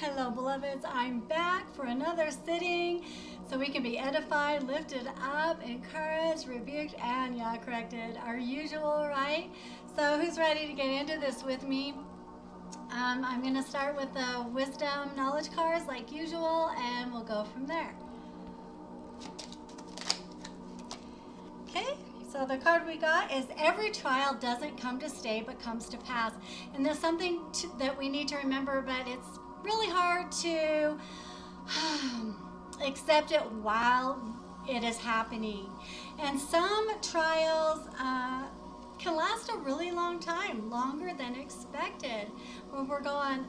Hello, beloveds. I'm back for another sitting so we can be edified, lifted up, encouraged, rebuked, and corrected. Our usual, right? So who's ready to get into this with me? I'm going to start with the wisdom knowledge cards like usual, and we'll go from there. Okay, so the card we got is every trial doesn't come to stay but comes to pass. And there's something that we need to remember, but it's really hard to accept it while it is happening. And some trials can last a really long time, longer than expected, where we're going,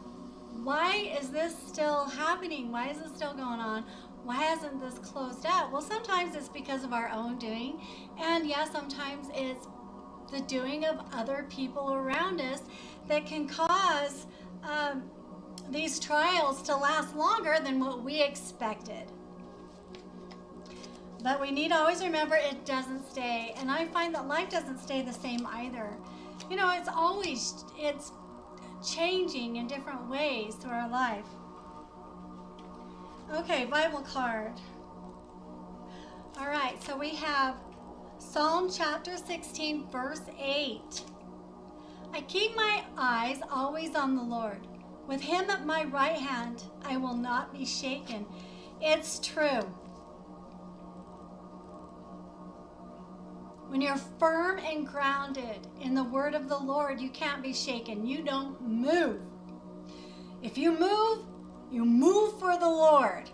why is this still happening? Why is this still going on? Why hasn't this closed out? Well, sometimes it's because of our own doing, and sometimes it's the doing of other people around us that can cause these trials to last longer than what we expected. But we need to always remember it doesn't stay. And I find that life doesn't stay the same either. You know, it's changing in different ways through our life. Okay, Bible card. All right, so we have Psalm chapter 16, verse 8. I keep my eyes always on the Lord. With him at my right hand, I will not be shaken. It's true. When you're firm and grounded in the word of the Lord, you can't be shaken. You don't move. If you move for the Lord.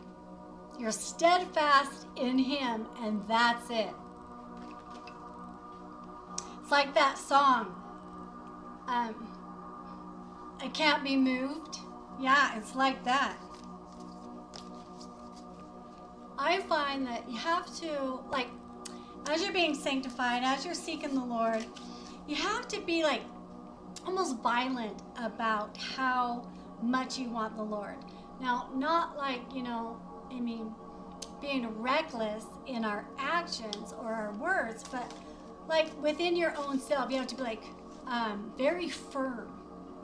You're steadfast in him, and that's it. It's like that song. I can't be moved. Yeah, it's like that. I find that you have to, as you're being sanctified, as you're seeking the Lord, you have to be almost violent about how much you want the Lord. Now, not being reckless in our actions or our words, but within your own self, you have to be very firm.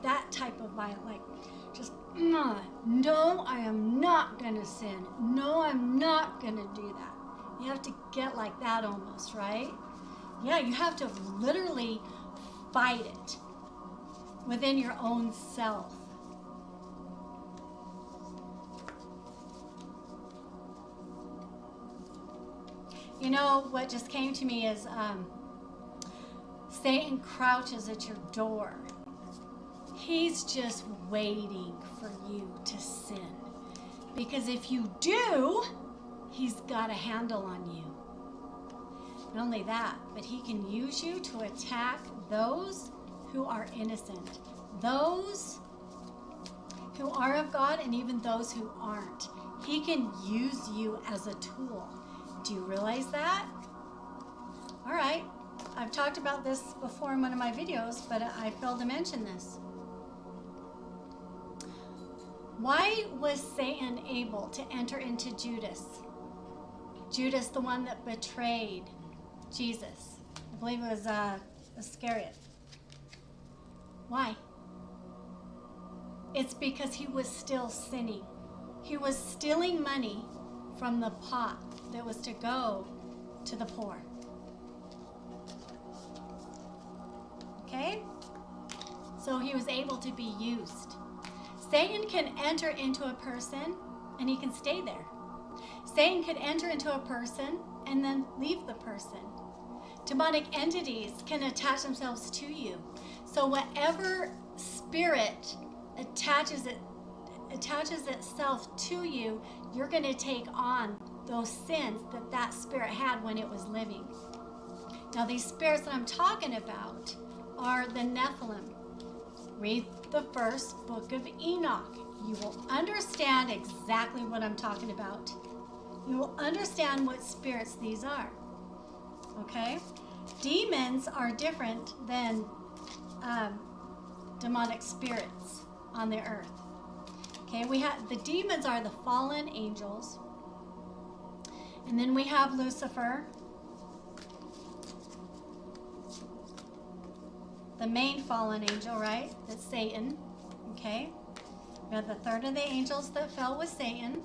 That type of violence, no, I am not going to sin. No, I'm not going to do that. You have to get like that almost, right? Yeah, you have to literally fight it within your own self. You know, what just came to me is Satan crouches at your door. He's just waiting for you to sin. Because if you do, he's got a handle on you. Not only that, but he can use you to attack those who are innocent, those who are of God, and even those who aren't. He can use you as a tool. Do you realize that? All right. I've talked about this before in one of my videos, but I failed to mention this. Why was Satan able to enter into Judas? Judas, the one that betrayed Jesus. I believe it was Iscariot. Why? It's because he was still sinning. He was stealing money from the pot that was to go to the poor. Okay? So he was able to be used. Satan can enter into a person and he can stay there. Satan could enter into a person and then leave the person. Demonic entities can attach themselves to you. So whatever spirit attaches itself to you, you're going to take on those sins that spirit had when it was living. Now, these spirits that I'm talking about are the Nephilim. Read the first book of Enoch. You will understand exactly what I'm talking about. You will understand what spirits these are. Okay? Demons are different than demonic spirits on the earth. Okay, we have the demons are the fallen angels. And then we have Lucifer, the main fallen angel, right? That's Satan. Okay? We have the third of the angels that fell with Satan.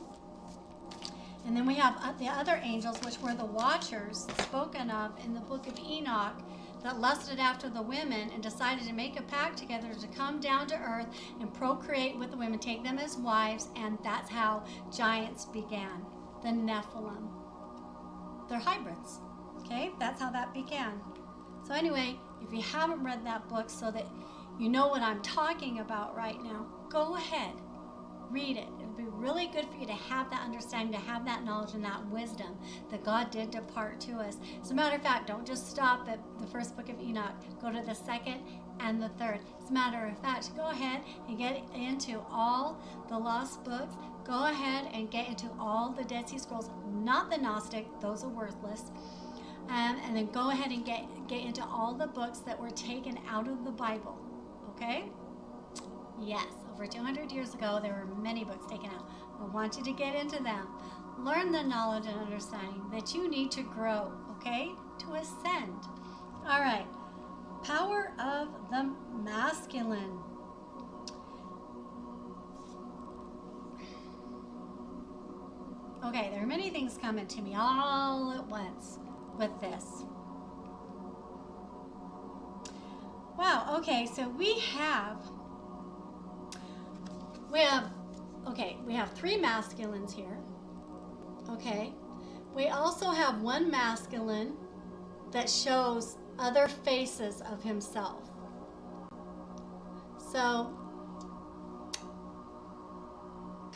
And then we have the other angels, which were the watchers spoken of in the book of Enoch, that lusted after the women and decided to make a pact together to come down to earth and procreate with the women, take them as wives, and that's how giants began, the Nephilim. They're hybrids, okay? That's how that began. So anyway, if you haven't read that book so that you know what I'm talking about right now, go ahead, read it. It would be really good for you to have that understanding, to have that knowledge and that wisdom that God did depart to us. As a matter of fact, don't just stop at the first book of Enoch. Go to the second and the third. As a matter of fact, go ahead and get into all the lost books. Go ahead and get into all the Dead Sea Scrolls, not the Gnostic, those are worthless. And then go ahead and get into all the books that were taken out of the Bible. Okay? Yes, over 200 years ago, there were many books taken out. I want you to get into them. Learn the knowledge and understanding that you need to grow, okay? To ascend. All right. Power of the masculine. Okay, there are many things coming to me all at once with this. Wow, okay, so we have three masculines here. Okay. We also have one masculine that shows other faces of himself. So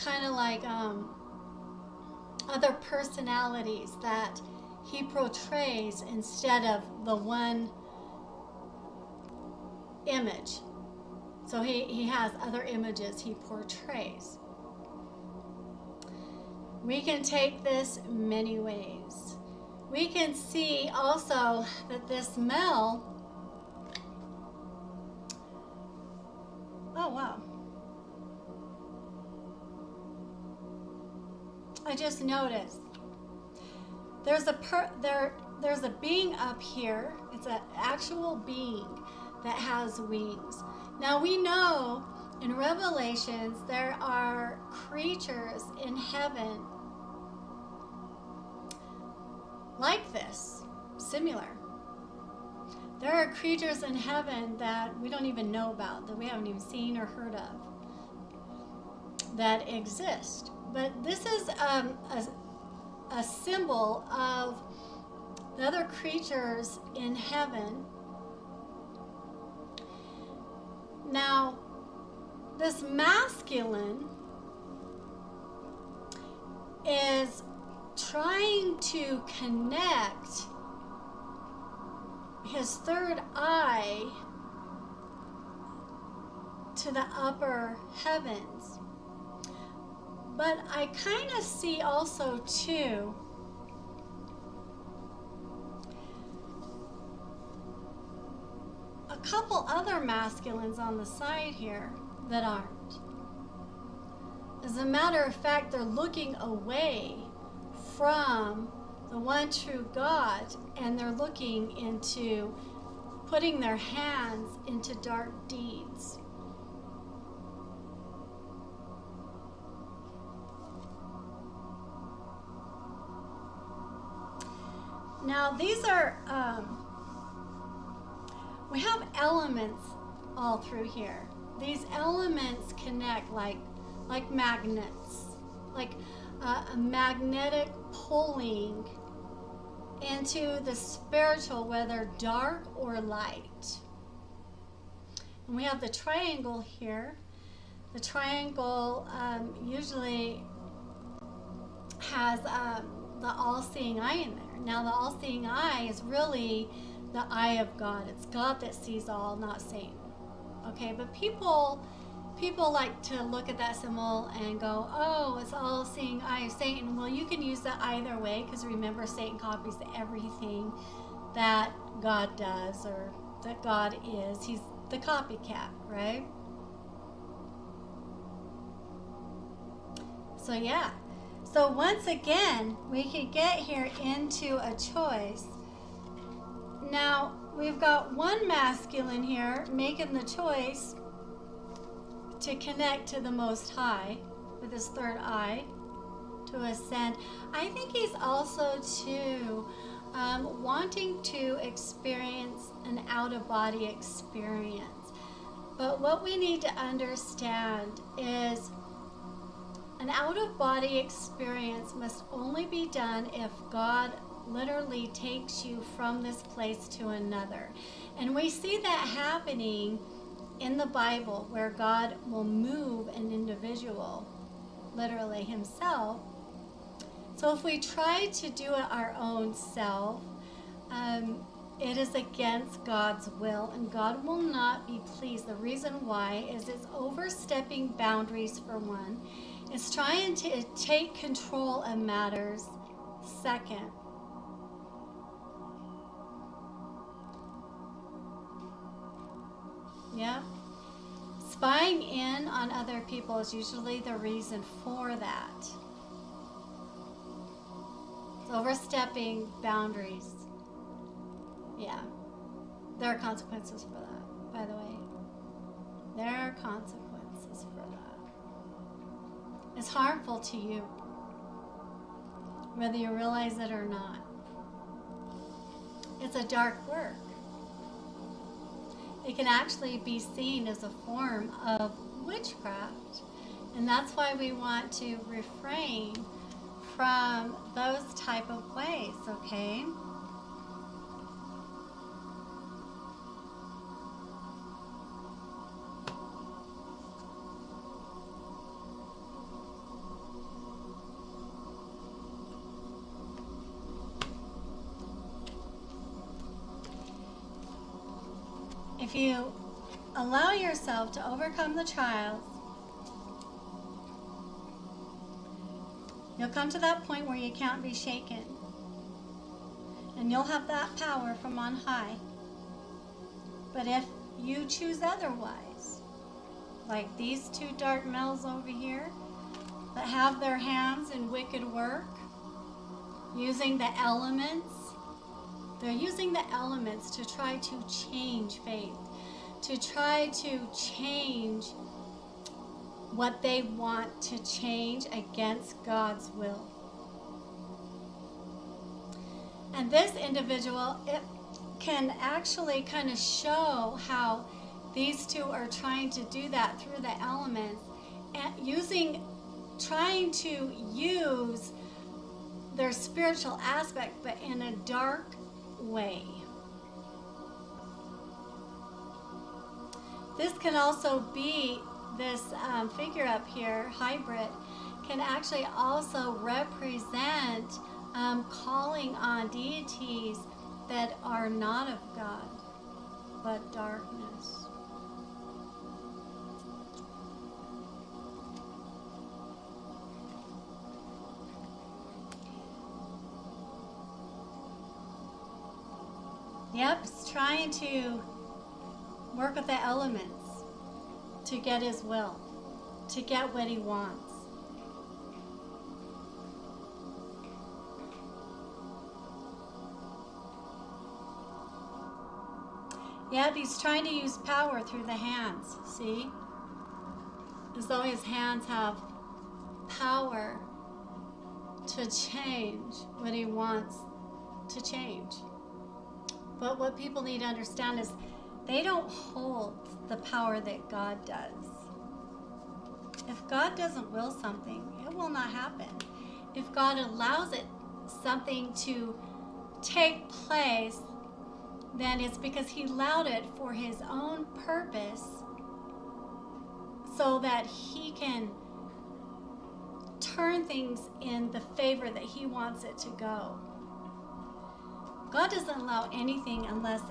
kind of like other personalities that he portrays instead of the one image. So he has other images he portrays. We can take this many ways. We can see also that this male, oh wow. I just noticed there's a being up here. It's an actual being that has wings. Now we know in Revelations there are creatures in heaven like this, similar. There are creatures in heaven that we don't even know about, that we haven't even seen or heard of, that exist. But this is a symbol of the other creatures in heaven. Now, this masculine is trying to connect his third eye to the upper heavens. But I kind of see also too a couple other masculines on the side here that aren't. As a matter of fact, they're looking away from the one true God, and they're looking into putting their hands into dark deeds. Now these are, we have elements all through here. These elements connect like magnets, like a magnetic pulling into the spiritual, whether dark or light. And we have the triangle here. The triangle usually has the all-seeing eye in there. Now the all-seeing eye is really the eye of God. It's God that sees all, not Satan. Okay, but people like to look at that symbol and go, oh, it's all-seeing eye of Satan. Well, you can use that either way, because remember, Satan copies everything that God does or that God is. He's the copycat, right? So yeah. So once again, we could get here into a choice. Now, we've got one masculine here making the choice to connect to the Most High with his third eye, to ascend. I think he's also too wanting to experience an out-of-body experience. But what we need to understand is an out-of-body experience must only be done if God literally takes you from this place to another. And we see that happening in the Bible, where God will move an individual, literally himself. So if we try to do it our own self, it is against God's will, and God will not be pleased. The reason why is it's overstepping boundaries, for one. It's trying to take control of matters, second. Yeah. Spying in on other people is usually the reason for that. It's overstepping boundaries. Yeah. There are consequences for that, by the way. There are consequences for that. It's harmful to you, whether you realize it or not. It's a dark work. It can actually be seen as a form of witchcraft. And that's why we want to refrain from those type of ways, okay? If you allow yourself to overcome the trials, you'll come to that point where you can't be shaken. And you'll have that power from on high. But if you choose otherwise, like these two dark males over here that have their hands in wicked work, using the elements, they're using the elements to try to change faith, to try to change what they want to change against God's will. And this individual, it can actually kind of show how these two are trying to do that through the elements, and trying to use their spiritual aspect, but in a dark way. This can also be, this figure up here, hybrid, can actually also represent calling on deities that are not of God, but darkness. Yep, it's trying to work with the elements to get his will, to get what he wants. Yep, he's trying to use power through the hands, see? As though his hands have power to change what he wants to change. But what people need to understand is they don't hold the power that God does. If God doesn't will something, it will not happen. If God allows something to take place, then it's because he allowed it for his own purpose, so that he can turn things in the favor that he wants it to go. God doesn't allow anything unless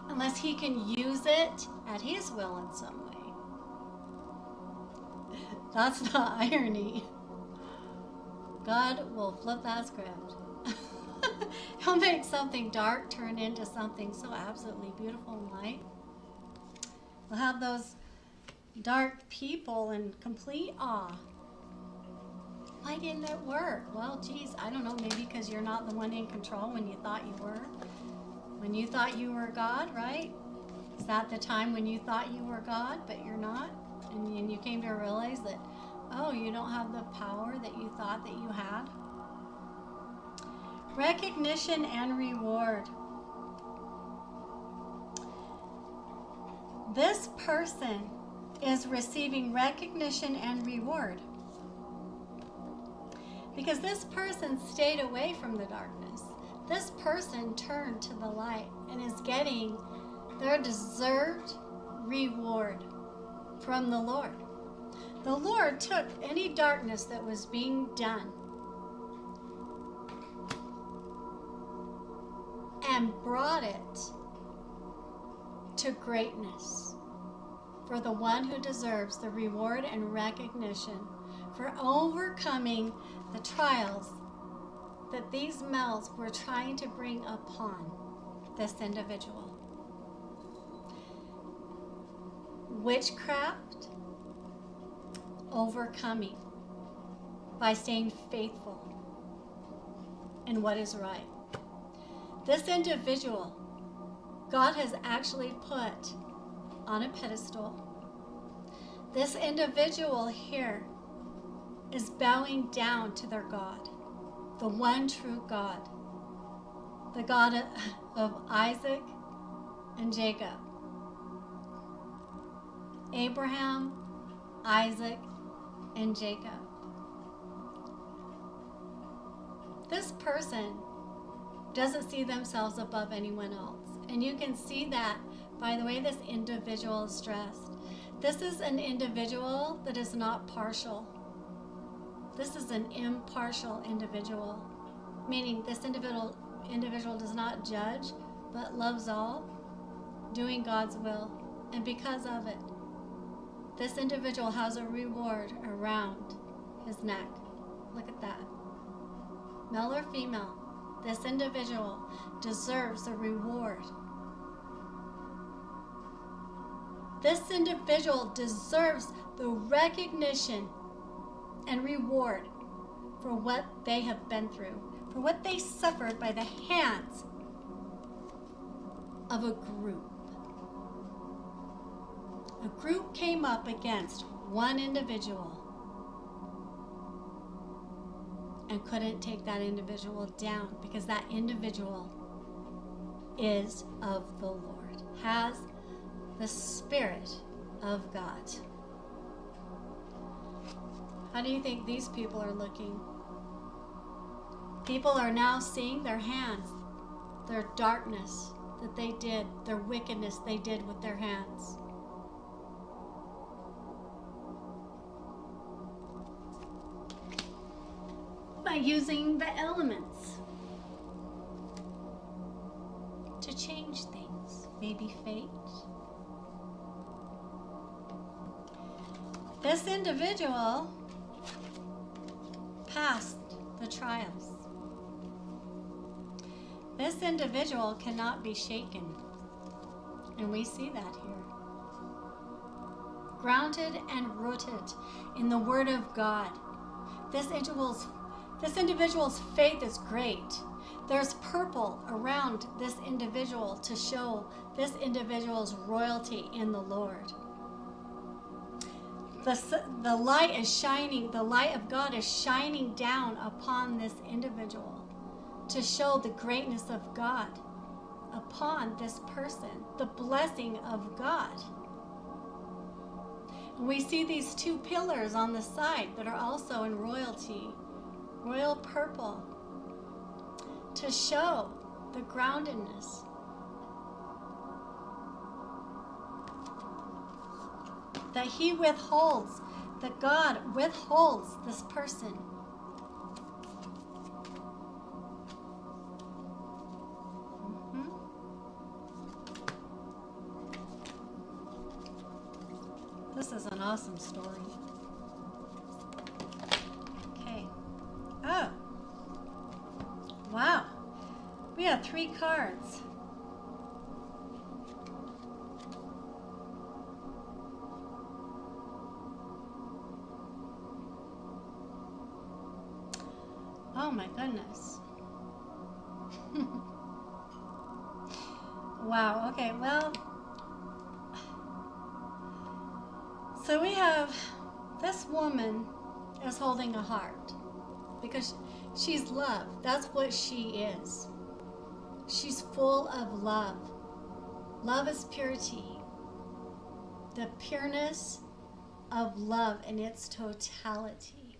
unless he can use it at his will in some way. That's the irony. God will flip that script. He'll make something dark turn into something so absolutely beautiful and light. We'll have those dark people in complete awe. Why didn't it work? Well, geez, I don't know. Maybe because you're not the one in control when you thought you were. When you thought you were God, right? that the time when you thought you were God, but you're not? And you came to realize that, oh, you don't have the power that you thought that you had? Recognition and reward. This person is receiving recognition and reward because this person stayed away from the darkness. This person turned to the light and is getting their deserved reward from the Lord. The Lord took any darkness that was being done and brought it to greatness for the one who deserves the reward and recognition for overcoming the trials that these males were trying to bring upon this individual. Witchcraft, overcoming by staying faithful in what is right. This individual, God has actually put on a pedestal. This individual here is bowing down to their God, the one true God, the God of Isaac and Jacob, Abraham, Isaac, and Jacob. This person doesn't see themselves above anyone else. And you can see that by the way this individual is dressed. This is an individual that is not partial. This is an impartial individual, meaning this individual does not judge, but loves all, doing God's will. And because of it, this individual has a reward around his neck. Look at that. Male or female, this individual deserves a reward. This individual deserves the recognition and reward for what they have been through, for what they suffered by the hands of a group. A group came up against one individual and couldn't take that individual down because that individual is of the Lord, has the Spirit of God. How do you think these people are looking? People are now seeing their hands, their darkness that they did, their wickedness they did with their hands. By using the elements to change things, maybe fate. This individual passed the trials. This individual cannot be shaken, and we see that here. Grounded and rooted in the Word of God. This individual's faith is great. There's purple around this individual to show this individual's royalty in the Lord. The light is shining, the light of God is shining down upon this individual to show the greatness of God upon this person, the blessing of God. And we see these two pillars on the side that are also in royalty, royal purple, to show the groundedness. That he withholds, that God withholds this person. This is an awesome story. Okay. Oh. Wow. We have 3 cards. Oh my goodness. Wow, okay, well, So we have this woman is holding a heart because she's love. That's what she is. She's full of love. Love is purity. The pureness of love in its totality.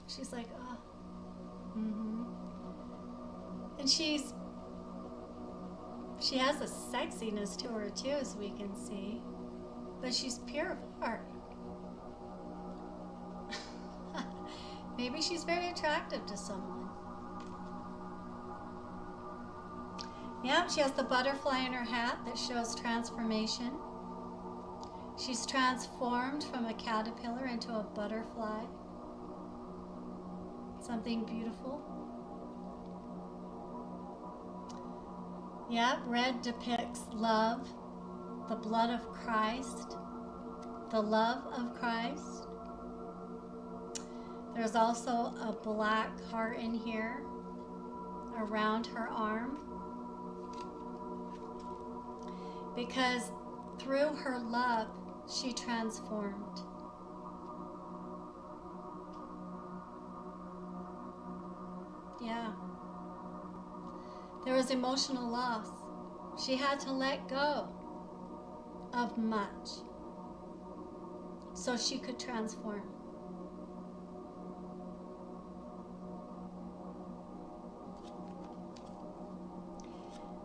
She's like, oh. And she has a sexiness to her too, as we can see. But she's pure of heart. Maybe she's very attractive to someone. Yeah, she has the butterfly in her hat that shows transformation. She's transformed from a caterpillar into a butterfly. Something beautiful. Yeah, red depicts love, the blood of Christ, the love of Christ. There's also a black heart in here around her arm, because through her love, she transformed. Yeah. There was emotional loss. She had to let go of much so she could transform.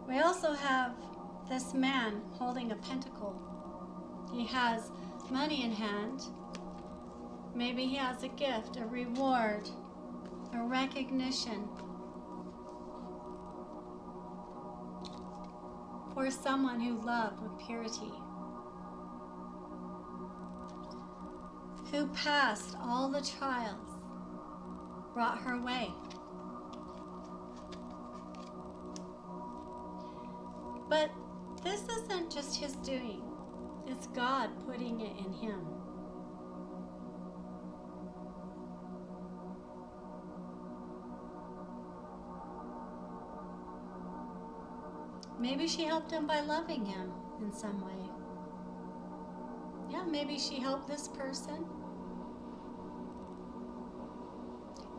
We also have this man holding a pentacle. He has money in hand. Maybe he has a gift, a reward, a recognition for someone who loved with purity, who passed all the trials brought her way. But this isn't just his doing. It's God putting it in him. Maybe she helped him by loving him in some way. Yeah, maybe she helped this person.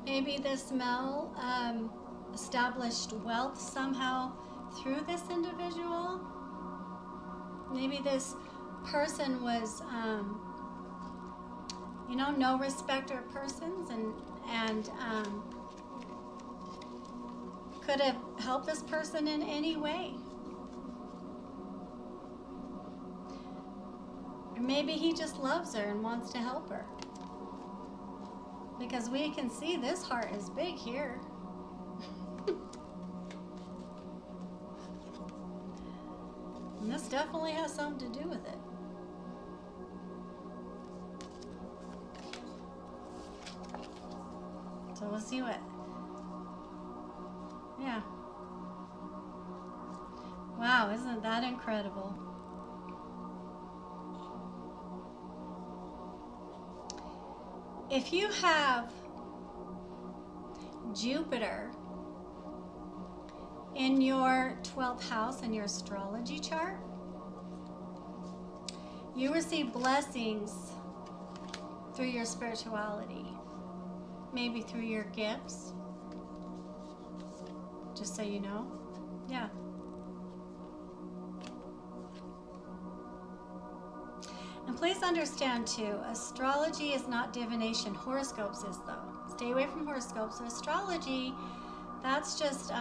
Maybe this male established wealth somehow through this individual. Maybe this person was, no respecter of persons and could have helped this person in any way. Or maybe he just loves her and wants to help her. Because we can see this heart is big here. And this definitely has something to do with it. So we'll see what. Yeah. Wow, isn't that incredible? If you have Jupiter in your 12th house in your astrology chart, you receive blessings through your spirituality, maybe through your gifts, just so you know. Yeah. And please understand too, astrology is not divination. Horoscopes is though. Stay away from horoscopes. So astrology, that's just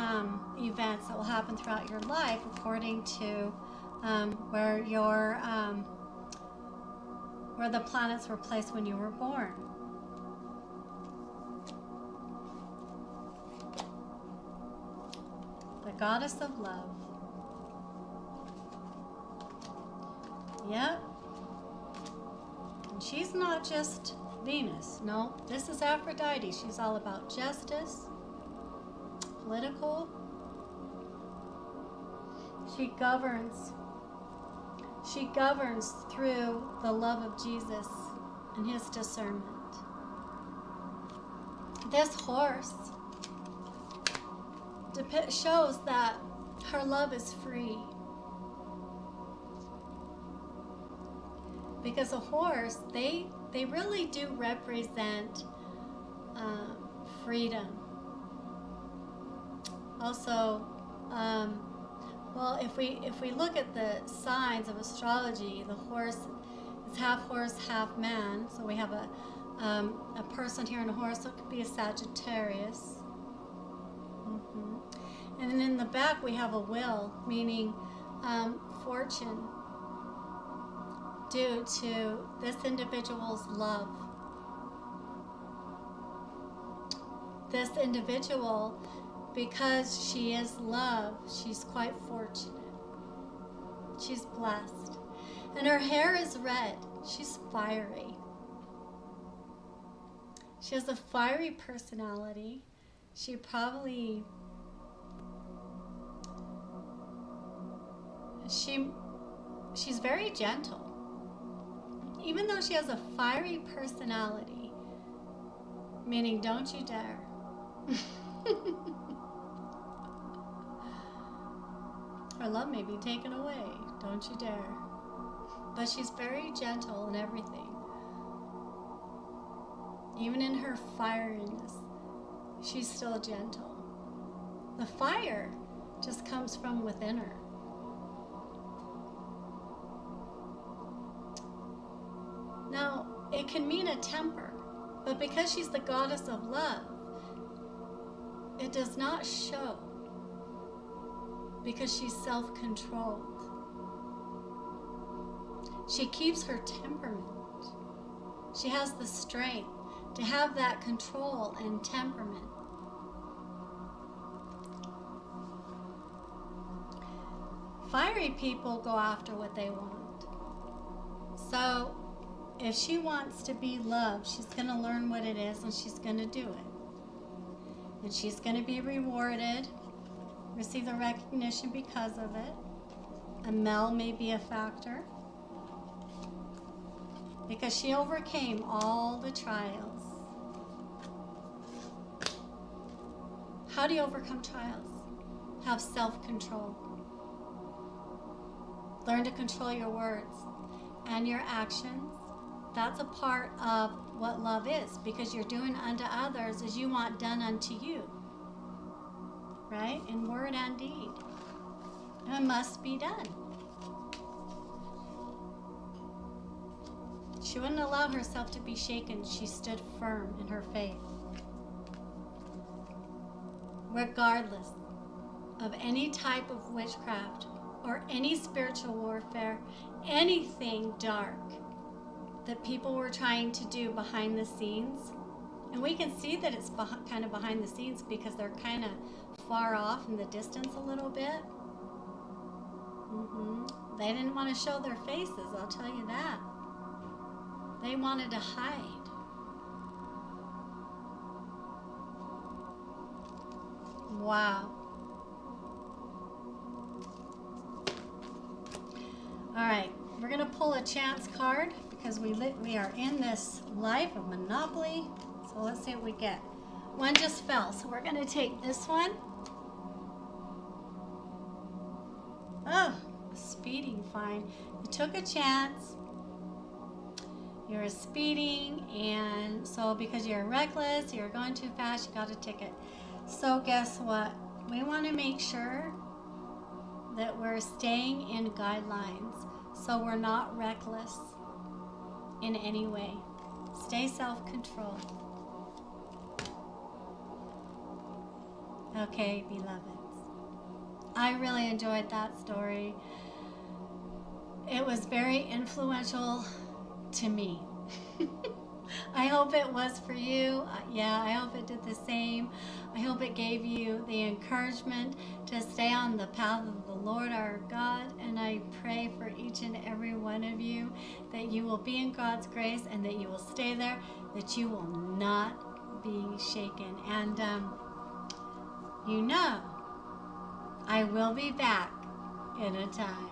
events that will happen throughout your life according to where the planets were placed when you were born. The goddess of love. Yep. And she's not just Venus. No, this is Aphrodite. She's all about justice, political. She governs through the love of Jesus and his discernment. This horse shows that her love is free. Because a horse, they really do represent freedom. Also, well, if we look at the signs of astrology, the horse is half horse, half man. So we have a person here in a horse, so it could be a Sagittarius. And then in the back we have a will, meaning fortune, due to this individual's love. This individual, because she is love, she's quite fortunate. She's blessed. And her hair is red. She's fiery. She has a fiery personality. She's very gentle. Even though she has a fiery personality, meaning don't you dare. Her love may be taken away, don't you dare. But she's very gentle in everything. Even in her fieriness, she's still gentle. The fire just comes from within her. Now, it can mean a temper, but because she's the goddess of love, it does not show, because she's self-controlled. She keeps her temperament. She has the strength to have that control and temperament. Fiery people go after what they want. So if she wants to be loved, she's going to learn what it is and she's going to do it. And she's going to be rewarded, receive the recognition because of it. A male may be a factor, because she overcame all the trials. How do you overcome trials? Have self-control. Learn to control your words and your actions. That's a part of what love is, because you're doing unto others as you want done unto you. Right? In word and deed. And it must be done. She wouldn't allow herself to be shaken. She stood firm in her faith. Regardless of any type of witchcraft or any spiritual warfare, anything dark that people were trying to do behind the scenes. And we can see that it's kind of behind the scenes because they're kind of far off in the distance a little bit. They didn't want to show their faces, I'll tell you that. They wanted to hide. Wow. All right, we're going to pull a chance card because we are in this life of Monopoly. So let's see what we get. One just fell, so we're going to take this one. Oh, speeding fine. You took a chance. You're speeding, and so because you're reckless, you're going too fast, you got a ticket. So guess what? We want to make sure that we're staying in guidelines, so we're not reckless in any way. Stay self-controlled. Okay, beloveds. I really enjoyed that story. It was very influential to me. I hope it was for you. Yeah, I hope it did the same. I hope it gave you the encouragement to stay on the path of the Lord our God. And I pray for each and every one of you that you will be in God's grace and that you will stay there, that you will not be shaken. And you know, I will be back in a time.